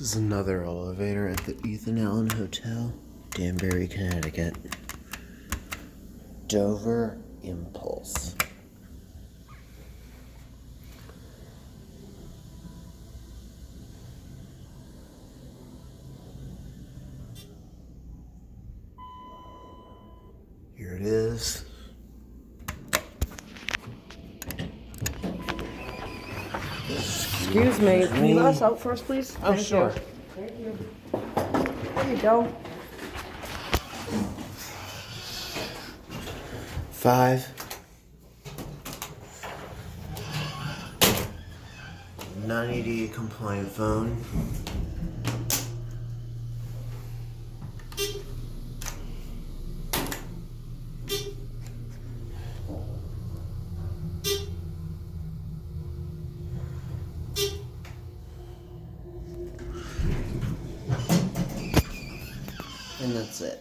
This is another elevator at the Ethan Allen Hotel, Danbury, Connecticut. Dover Impulse. Here it is. Excuse me, can you let us out first, please? Oh, sure. Thank you. There you go. 5 90-day compliant phone. And that's it.